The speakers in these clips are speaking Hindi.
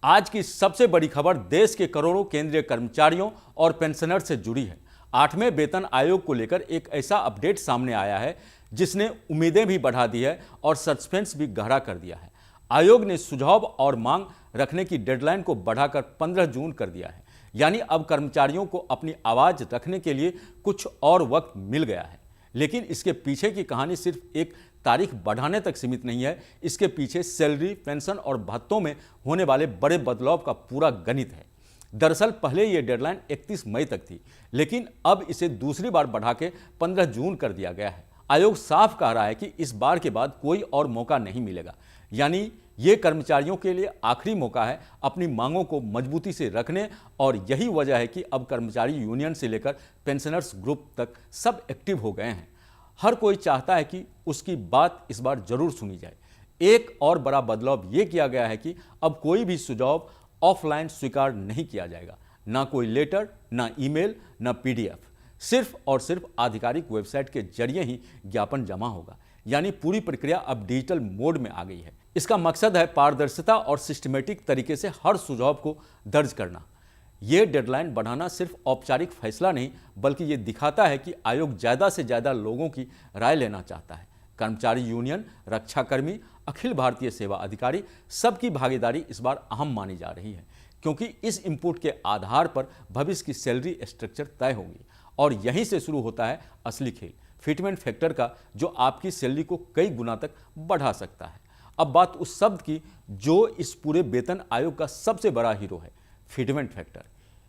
आज की सबसे बड़ी खबर देश के करोड़ों केंद्रीय कर्मचारियों और पेंशनर से जुड़ी है। 8वें वेतन आयोग को लेकर एक ऐसा अपडेट सामने आया है जिसने उम्मीदें भी बढ़ा दी है और सस्पेंस भी गहरा कर दिया है। आयोग ने सुझाव और मांग रखने की डेडलाइन को बढ़ाकर 15 जून कर दिया है। यानी अब कर्मचारियों को अपनी आवाज रखने के लिए कुछ और वक्त मिल गया है। लेकिन इसके पीछे की कहानी सिर्फ एक तारीख बढ़ाने तक सीमित नहीं है। इसके पीछे सैलरी, पेंशन और भत्तों में होने वाले बड़े बदलाव का पूरा गणित है। दरअसल पहले यह डेडलाइन 31 मई तक थी, लेकिन अब इसे दूसरी बार बढ़ा के 15 जून कर दिया गया है। आयोग साफ कह रहा है कि इस बार के बाद कोई और मौका नहीं मिलेगा। यानी ये कर्मचारियों के लिए आखिरी मौका है अपनी मांगों को मजबूती से रखने, और यही वजह है कि अब कर्मचारी यूनियन से लेकर पेंशनर्स ग्रुप तक सब एक्टिव हो गए हैं। हर कोई चाहता है कि उसकी बात इस बार जरूर सुनी जाए। एक और बड़ा बदलाव ये किया गया है कि अब कोई भी सुझाव ऑफलाइन स्वीकार नहीं किया जाएगा। ना कोई लेटर, ना ईमेल, ना पीडीएफ। सिर्फ और सिर्फ आधिकारिक वेबसाइट के जरिए ही ज्ञापन जमा होगा। यानी पूरी प्रक्रिया अब डिजिटल मोड में आ गई है। इसका मकसद है पारदर्शिता और सिस्टमेटिक तरीके से हर सुझाव को दर्ज करना। ये डेडलाइन बढ़ाना सिर्फ औपचारिक फैसला नहीं, बल्कि ये दिखाता है कि आयोग ज़्यादा से ज़्यादा लोगों की राय लेना चाहता है। कर्मचारी यूनियन, रक्षाकर्मी, अखिल भारतीय सेवा अधिकारी, सबकी भागीदारी इस बार अहम मानी जा रही है, क्योंकि इस इनपुट के आधार पर भविष्य की सैलरी स्ट्रक्चर तय होगी। और यहीं से शुरू होता है असली खेल, फिटमेंट फैक्टर का, जो आपकी सैलरी को कई गुना तक बढ़ा सकता है। अब बात उस शब्द की जो इस पूरे वेतन आयोग का सबसे बड़ा हीरो है, फिटमेंट फैक्टर।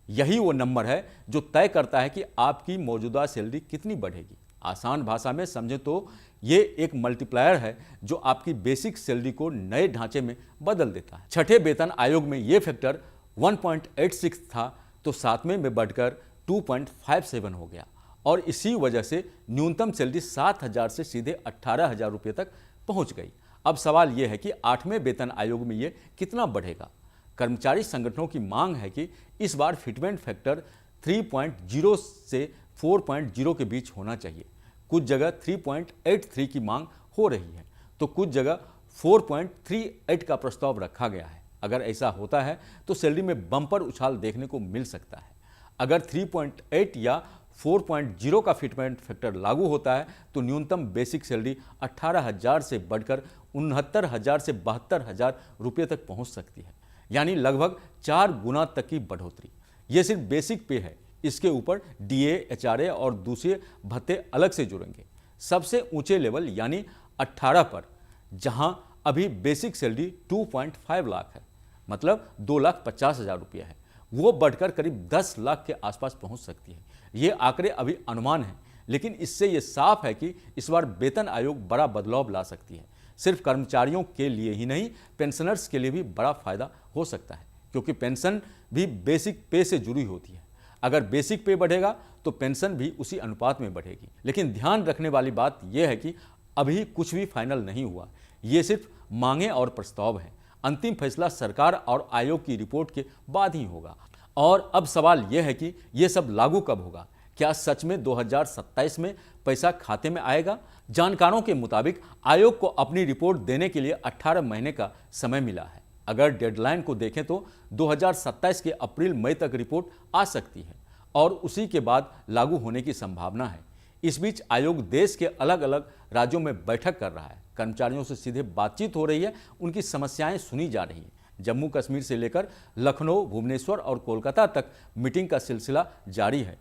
यही वो नंबर है जो तय करता है कि आपकी मौजूदा सैलरी कितनी बढ़ेगी। आसान भाषा में समझें तो ये एक मल्टीप्लायर है जो आपकी बेसिक सैलरी को नए ढांचे में बदल देता है। छठे वेतन आयोग में ये फैक्टर 1.86 था, तो 7वें में बढ़कर 2.57 हो गया, और इसी वजह से न्यूनतम सैलरी 7,000 से सीधे 18,000 रुपये तक पहुंच गई। अब सवाल यह है कि 8वें वेतन आयोग में ये कितना बढ़ेगा। कर्मचारी संगठनों की मांग है कि इस बार फिटमेंट फैक्टर 3.0 से 4.0 के बीच होना चाहिए। कुछ जगह 3.83 की मांग हो रही है, तो कुछ जगह 4.38 का प्रस्ताव रखा गया है। अगर ऐसा होता है तो सैलरी में बम्पर उछाल देखने को मिल सकता है। अगर 3.8 या 4.0 का फिटमेंट फैक्टर लागू होता है तो न्यूनतम बेसिक सैलरी 18,000 से बढ़कर 69,000 से 72,000 रुपये तक पहुंच सकती है। यानी लगभग 4 गुना तक की बढ़ोतरी। ये सिर्फ बेसिक पे है, इसके ऊपर डीए, एचआरए और दूसरे भत्ते अलग से जुड़ेंगे। सबसे ऊंचे लेवल यानी 18 पर, जहां अभी बेसिक सैलरी 2.5 लाख है, मतलब 2,50,000 रुपये है, वो बढ़कर करीब 10 लाख के आसपास पहुंच सकती है। ये आंकड़े अभी अनुमान हैं, लेकिन इससे ये साफ है कि इस बार वेतन आयोग बड़ा बदलाव ला सकती है। सिर्फ कर्मचारियों के लिए ही नहीं, पेंशनर्स के लिए भी बड़ा फायदा हो सकता है, क्योंकि पेंशन भी बेसिक पे से जुड़ी होती है। अगर बेसिक पे बढ़ेगा तो पेंशन भी उसी अनुपात में बढ़ेगी। लेकिन ध्यान रखने वाली बात यह है कि अभी कुछ भी फाइनल नहीं हुआ। ये सिर्फ मांगे और प्रस्ताव हैं। अंतिम फैसला सरकार और आयोग की रिपोर्ट के बाद ही होगा। और अब सवाल यह है कि यह सब लागू कब होगा। क्या सच में 2027 में पैसा खाते में आएगा? जानकारों के मुताबिक आयोग को अपनी रिपोर्ट देने के लिए 18 महीने का समय मिला है। अगर डेडलाइन को देखें तो 2027 के अप्रैल-मई तक रिपोर्ट आ सकती है, और उसी के बाद लागू होने की संभावना है। इस बीच आयोग देश के अलग अलग राज्यों में बैठक कर रहा है। कर्मचारियों से सीधे बातचीत हो रही है, उनकी समस्याएं सुनी जा रही हैं। जम्मू कश्मीर से लेकर लखनऊ, भुवनेश्वर और कोलकाता तक मीटिंग का सिलसिला जारी है।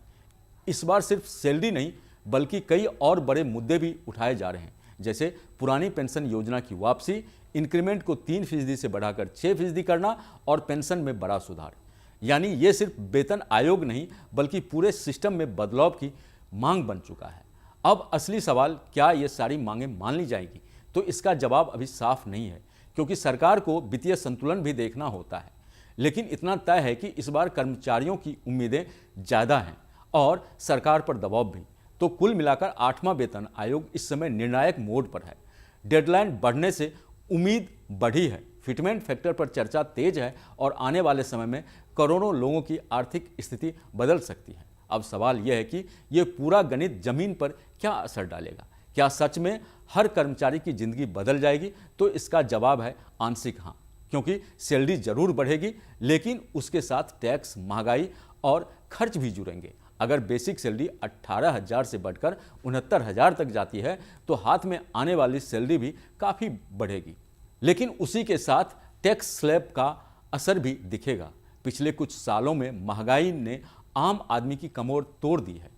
इस बार सिर्फ सैलरी नहीं, बल्कि कई और बड़े मुद्दे भी उठाए जा रहे हैं, जैसे पुरानी पेंशन योजना की वापसी, इंक्रीमेंट को 3% से बढ़ाकर 6% करना और पेंशन में बड़ा सुधार। यानी ये सिर्फ वेतन आयोग नहीं, बल्कि पूरे सिस्टम में बदलाव की मांग बन चुका है। अब असली सवाल, क्या ये सारी मांगें मान ली जाएगी? तो इसका जवाब अभी साफ नहीं है, क्योंकि सरकार को वित्तीय संतुलन भी देखना होता है। लेकिन इतना तय है कि इस बार कर्मचारियों की उम्मीदें ज़्यादा हैं और सरकार पर दबाव भी। तो कुल मिलाकर 8वां वेतन आयोग इस समय निर्णायक मोड पर है। डेडलाइन बढ़ने से उम्मीद बढ़ी है, फिटमेंट फैक्टर पर चर्चा तेज है, और आने वाले समय में करोड़ों लोगों की आर्थिक स्थिति बदल सकती है। अब सवाल यह है कि यह पूरा गणित जमीन पर क्या असर डालेगा। क्या सच में हर कर्मचारी की जिंदगी बदल जाएगी? तो इसका जवाब है आंशिक हाँ। क्योंकि सैलरी जरूर बढ़ेगी, लेकिन उसके साथ टैक्स, महंगाई और खर्च भी जुड़ेंगे। अगर बेसिक सैलरी 18,000 से बढ़कर 69,000 तक जाती है तो हाथ में आने वाली सैलरी भी काफ़ी बढ़ेगी, लेकिन उसी के साथ टैक्स स्लैब का असर भी दिखेगा। पिछले कुछ सालों में महंगाई ने आम आदमी की कमर तोड़ दी है।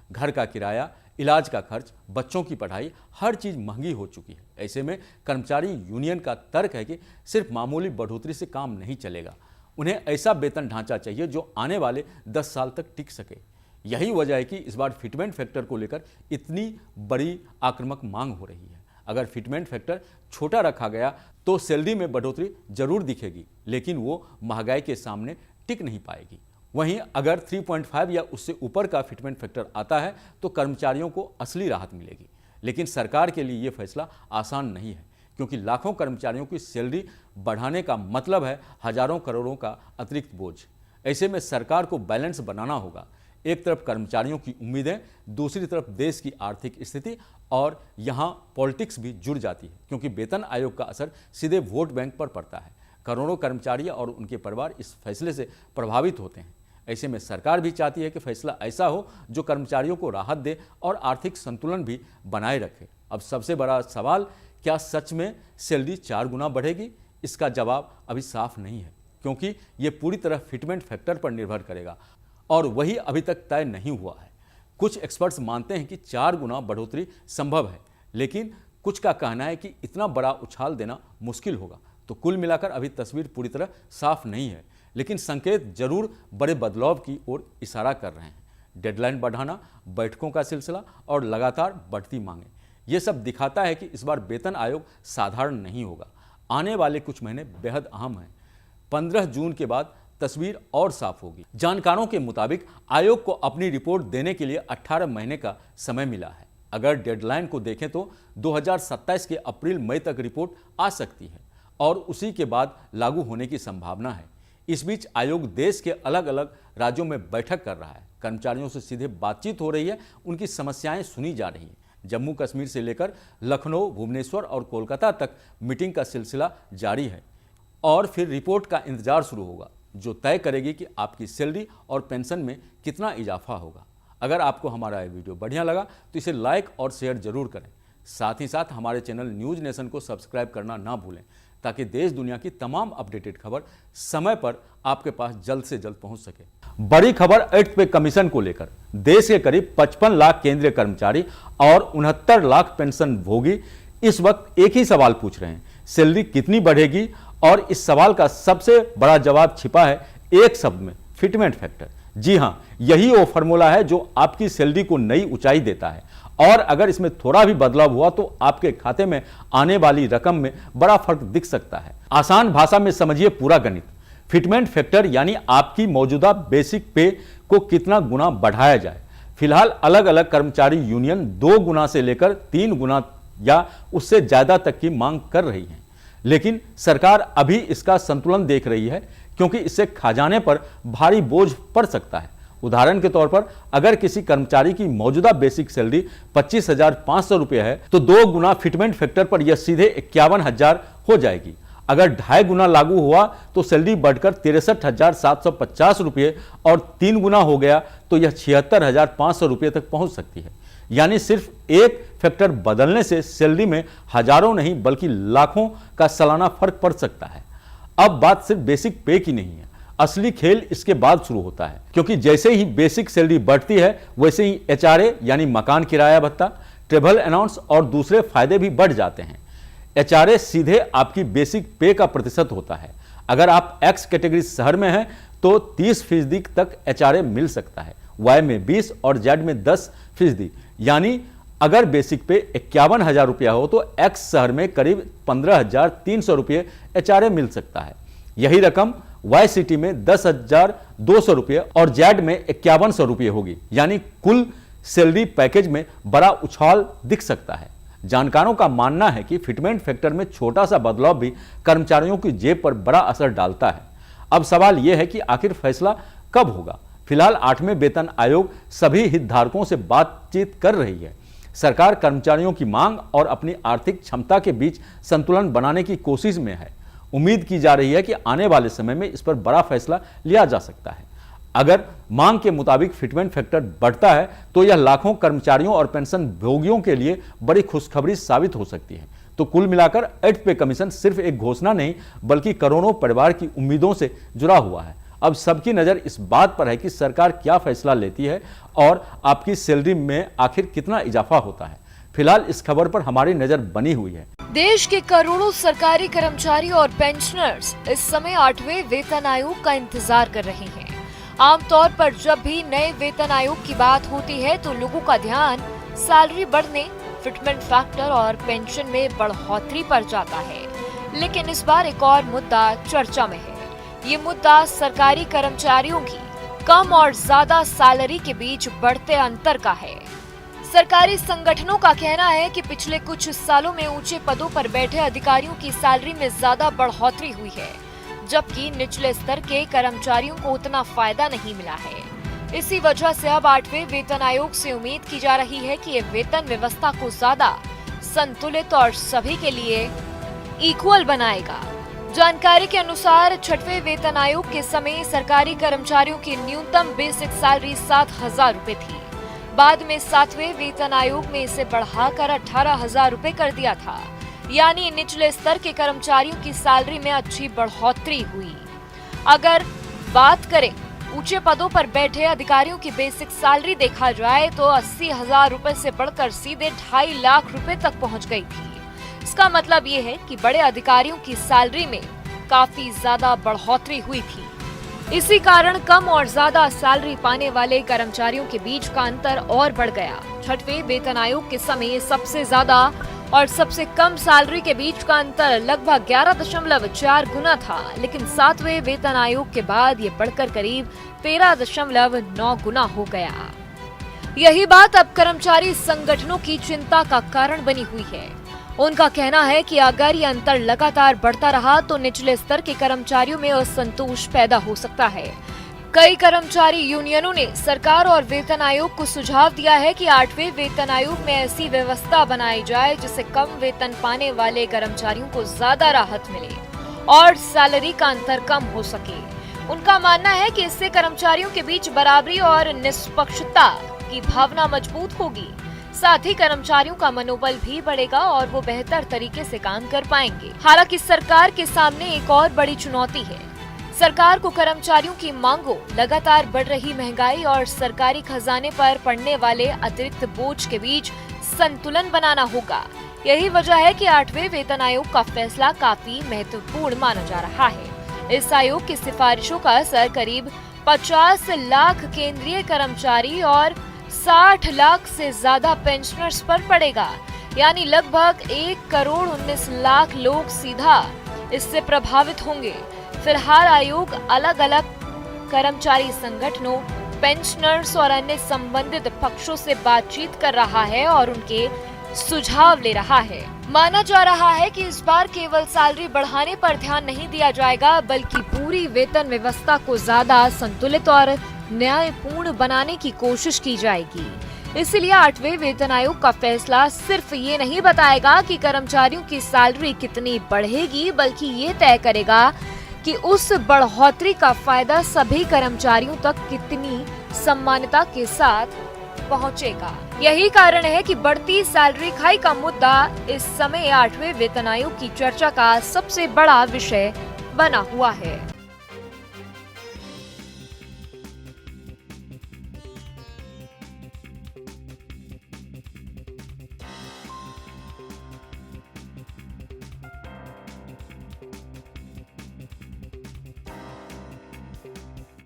घर का किराया, इलाज का खर्च, बच्चों की पढ़ाई, हर चीज़ महंगी हो चुकी है। ऐसे में कर्मचारी यूनियन का तर्क है कि सिर्फ मामूली बढ़ोतरी से काम नहीं चलेगा, उन्हें ऐसा वेतन ढांचा चाहिए जो आने वाले 10 साल तक टिक सके। यही वजह है कि इस बार फिटमेंट फैक्टर को लेकर इतनी बड़ी आक्रामक मांग हो रही है। अगर फिटमेंट फैक्टर छोटा रखा गया तो सैलरी में बढ़ोतरी जरूर दिखेगी, लेकिन वो महंगाई के सामने टिक नहीं पाएगी। वहीं अगर 3.5 या उससे ऊपर का फिटमेंट फैक्टर आता है तो कर्मचारियों को असली राहत मिलेगी। लेकिन सरकार के लिए ये फैसला आसान नहीं है, क्योंकि लाखों कर्मचारियों की सैलरी बढ़ाने का मतलब है हजारों करोड़ों का अतिरिक्त बोझ। ऐसे में सरकार को बैलेंस बनाना होगा। एक तरफ कर्मचारियों की उम्मीदें, दूसरी तरफ देश की आर्थिक स्थिति, और यहाँ पॉलिटिक्स भी जुड़ जाती है, क्योंकि वेतन आयोग का असर सीधे वोट बैंक पर पड़ता है। करोड़ों कर्मचारी और उनके परिवार इस फैसले से प्रभावित होते हैं। ऐसे में सरकार भी चाहती है कि फैसला ऐसा हो जो कर्मचारियों को राहत दे और आर्थिक संतुलन भी बनाए रखे। अब सबसे बड़ा सवाल, क्या सच में सैलरी 4 गुना बढ़ेगी? इसका जवाब अभी साफ नहीं है, क्योंकि ये पूरी तरह फिटमेंट फैक्टर पर निर्भर करेगा और वही अभी तक तय नहीं हुआ है। कुछ एक्सपर्ट्स मानते हैं कि 4 गुना बढ़ोतरी संभव है, लेकिन कुछ का कहना है कि इतना बड़ा उछाल देना मुश्किल होगा। तो कुल मिलाकर अभी तस्वीर पूरी तरह साफ नहीं है, लेकिन संकेत जरूर बड़े बदलाव की ओर इशारा कर रहे हैं। डेडलाइन बढ़ाना, बैठकों का सिलसिला और लगातार बढ़ती मांगें, ये सब दिखाता है कि इस बार वेतन आयोग साधारण नहीं होगा। आने वाले कुछ महीने बेहद अहम हैं। 15 जून के बाद तस्वीर और साफ होगी। जानकारों के मुताबिक आयोग को अपनी रिपोर्ट देने के लिए 18 महीने का समय मिला है। अगर डेडलाइन को देखें तो 2027 के अप्रैल-मई तक रिपोर्ट आ सकती है और उसी के बाद लागू होने की संभावना है। इस बीच आयोग देश के अलग अलग राज्यों में बैठक कर रहा है। कर्मचारियों से सीधे बातचीत हो रही है, उनकी समस्याएं सुनी जा रही हैं। जम्मू कश्मीर से लेकर लखनऊ, भुवनेश्वर और कोलकाता तक मीटिंग का सिलसिला जारी है और फिर रिपोर्ट का इंतजार शुरू होगा, जो तय करेगी कि आपकी सैलरी और पेंशन में कितना इजाफा होगा। अगर आपको हमारा ये वीडियो बढ़िया लगा तो इसे लाइक और शेयर जरूर करें। साथ ही साथ हमारे चैनल न्यूज़ नेशन को सब्सक्राइब करना ना भूलें, ताकि देश दुनिया की तमाम अपडेटेड खबर समय पर आपके पास जल्द से जल्द पहुंच सके। बड़ी खबर 8th पे कमीशन को लेकर। देश के करीब 55 लाख केंद्रीय कर्मचारी और 69 लाख पेंशन भोगी इस वक्त एक ही सवाल पूछ रहे हैं, सैलरी कितनी बढ़ेगी? और इस सवाल का सबसे बड़ा जवाब छिपा है एक शब्द में, फिटमेंट फैक्टर। जी हाँ, यही वो फॉर्मूला है जो आपकी सैलरी को नई ऊंचाई देता है, और अगर इसमें थोड़ा भी बदलाव हुआ तो आपके खाते में आने वाली रकम में बड़ा फर्क दिख सकता है। आसान भाषा में समझिए पूरा गणित। फिटमेंट फैक्टर यानी आपकी मौजूदा बेसिक पे को कितना गुना बढ़ाया जाए। फिलहाल अलग अलग कर्मचारी यूनियन 2 गुना से लेकर 3 गुना या उससे ज्यादा तक की मांग कर रही है, लेकिन सरकार अभी इसका संतुलन देख रही है, क्योंकि इससे खजाने पर भारी बोझ पड़ सकता है। उदाहरण के तौर पर अगर किसी कर्मचारी की मौजूदा बेसिक सैलरी 25,500 रुपये है तो 2 गुना फिटमेंट फैक्टर पर यह सीधे 51,000 हो जाएगी। अगर 2.5 गुना लागू हुआ तो सैलरी बढ़कर 63,750 रुपये और 3 गुना हो गया तो यह 76,500 रुपये तक पहुंच सकती है। यानी सिर्फ एक फैक्टर बदलने से सैलरी में हजारों नहीं बल्कि लाखों का सालाना फर्क पड़ सकता है। अब बात सिर्फ बेसिक पे की नहीं है, असली खेल इसके बाद शुरू होता है, क्योंकि जैसे ही बेसिक सैलरी बढ़ती है वैसे ही HRA यानी मकान किराया भत्ता, ट्रेवल अलाउंस और दूसरे फायदे भी बढ़ जाते हैं। HRA सीधे आपकी बेसिक पे का प्रतिशत होता है। अगर आप X कैटेगरी शहर में हैं तो 30% तक HRA मिल सकता है, Y में 20 और Z में 10%। यानी अगर बेसिक पे 51,000 रुपया हो तो X शहर में करीब 15,300 रुपये HRA मिल सकता है। यही रकम Y सिटी में 10,200 रुपये और Z में 5,100 रुपये होगी। यानी कुल सैलरी पैकेज में बड़ा उछाल दिख सकता है। जानकारों का मानना है कि फिटमेंट फैक्टर में छोटा सा बदलाव भी कर्मचारियों की जेब पर बड़ा असर डालता है। अब सवाल यह है कि आखिर फैसला कब होगा। फिलहाल 8वें वेतन आयोग सभी हितधारकों से बातचीत कर रही है। सरकार कर्मचारियों की मांग और अपनी आर्थिक क्षमता के बीच संतुलन बनाने की कोशिश में है। उम्मीद की जा रही है कि आने वाले समय में इस पर बड़ा फैसला लिया जा सकता है। अगर मांग के मुताबिक फिटमेंट फैक्टर बढ़ता है तो यह लाखों कर्मचारियों और पेंशन भोगियों के लिए बड़ी खुशखबरी साबित हो सकती है। तो कुल मिलाकर 8th पे कमीशन सिर्फ एक घोषणा नहीं बल्कि करोड़ों परिवार की उम्मीदों से जुड़ा हुआ है। अब सबकी नजर इस बात पर है कि सरकार क्या फैसला लेती है और आपकी सैलरी में आखिर कितना इजाफा होता है। फिलहाल इस खबर पर हमारी नजर बनी हुई है। देश के करोड़ों सरकारी कर्मचारी और पेंशनर्स इस समय 8वें वेतन आयोग का इंतजार कर रहे हैं। आमतौर पर जब भी नए वेतन आयोग की बात होती है तो लोगों का ध्यान सैलरी बढ़ने, फिटमेंट फैक्टर और पेंशन में बढ़ोतरी पर जाता है। लेकिन इस बार एक और मुद्दा चर्चा में है। ये मुद्दा सरकारी कर्मचारियों की कम और ज्यादा सैलरी के बीच बढ़ते अंतर का है। सरकारी संगठनों का कहना है कि पिछले कुछ सालों में ऊंचे पदों पर बैठे अधिकारियों की सैलरी में ज्यादा बढ़ोतरी हुई है, जबकि निचले स्तर के कर्मचारियों को उतना फायदा नहीं मिला है। इसी वजह से अब 8वें वेतन आयोग से उम्मीद की जा रही है कि ये वेतन व्यवस्था को ज्यादा संतुलित और सभी के लिए इक्वल बनाएगा। जानकारी के अनुसार 6वें वेतन आयोग के समय सरकारी कर्मचारियों की न्यूनतम बेसिक सैलरी 7,000 रुपए थी। बाद में 7वें वेतन आयोग में इसे बढ़ाकर 18,000 रुपए कर दिया था। यानी निचले स्तर के कर्मचारियों की सैलरी में अच्छी बढ़ोतरी हुई। अगर बात करें ऊंचे पदों पर बैठे अधिकारियों की बेसिक सैलरी देखा जाए तो 80,000 रुपए से बढ़कर सीधे 2.5 लाख रुपए तक पहुंच गई थी। इसका मतलब ये है कि बड़े अधिकारियों की सैलरी में काफी ज्यादा बढ़ोतरी हुई थी। इसी कारण कम और ज्यादा सैलरी पाने वाले कर्मचारियों के बीच का अंतर और बढ़ गया। 6वें वेतन आयोग के समय सबसे ज्यादा और सबसे कम सैलरी के बीच का अंतर लगभग 11.4 गुना था, लेकिन 7वें वेतन आयोग के बाद ये बढ़कर करीब 13.9 गुना हो गया। यही बात अब कर्मचारी संगठनों की चिंता का कारण बनी हुई है। उनका कहना है कि अगर ये अंतर लगातार बढ़ता रहा तो निचले स्तर के कर्मचारियों में असंतोष पैदा हो सकता है। कई कर्मचारी यूनियनों ने सरकार और वेतन आयोग को सुझाव दिया है कि 8वें वेतन आयोग में ऐसी व्यवस्था बनाई जाए जिससे कम वेतन पाने वाले कर्मचारियों को ज्यादा राहत मिले और सैलरी का अंतर कम हो सके। उनका मानना है कि इससे कर्मचारियों के बीच बराबरी और निष्पक्षता की भावना मजबूत होगी। साथ ही कर्मचारियों का मनोबल भी बढ़ेगा और वो बेहतर तरीके से काम कर पाएंगे। हालांकि सरकार के सामने एक और बड़ी चुनौती है। सरकार को कर्मचारियों की मांगों, लगातार बढ़ रही महंगाई और सरकारी खजाने पर पड़ने वाले अतिरिक्त बोझ के बीच संतुलन बनाना होगा। यही वजह है कि 8वें वेतन आयोग का फैसला काफी महत्वपूर्ण माना जा रहा है। इस आयोग की सिफारिशों का असर करीब 50 लाख केंद्रीय कर्मचारी और 60 लाख से ज्यादा पेंशनर्स पर पड़ेगा। यानी लगभग 1.19 करोड़ लोग सीधा इससे प्रभावित होंगे। फिलहाल आयोग अलग अलग कर्मचारी संगठनों, पेंशनर्स और अन्य संबंधित पक्षों से बातचीत कर रहा है और उनके सुझाव ले रहा है। माना जा रहा है कि इस बार केवल सैलरी बढ़ाने पर ध्यान नहीं दिया जाएगा, बल्कि पूरी वेतन व्यवस्था को ज्यादा संतुलित और न्यायपूर्ण बनाने की कोशिश की जाएगी। इसलिए 8वें वेतन आयोग का फैसला सिर्फ ये नहीं बताएगा कि कर्मचारियों की सैलरी कितनी बढ़ेगी, बल्कि ये तय करेगा कि उस बढ़ोतरी का फायदा सभी कर्मचारियों तक कितनी सम्मानता के साथ पहुंचेगा। यही कारण है कि बढ़ती सैलरी खाई का मुद्दा इस समय 8वें वेतन आयोग की चर्चा का सबसे बड़ा विषय बना हुआ है।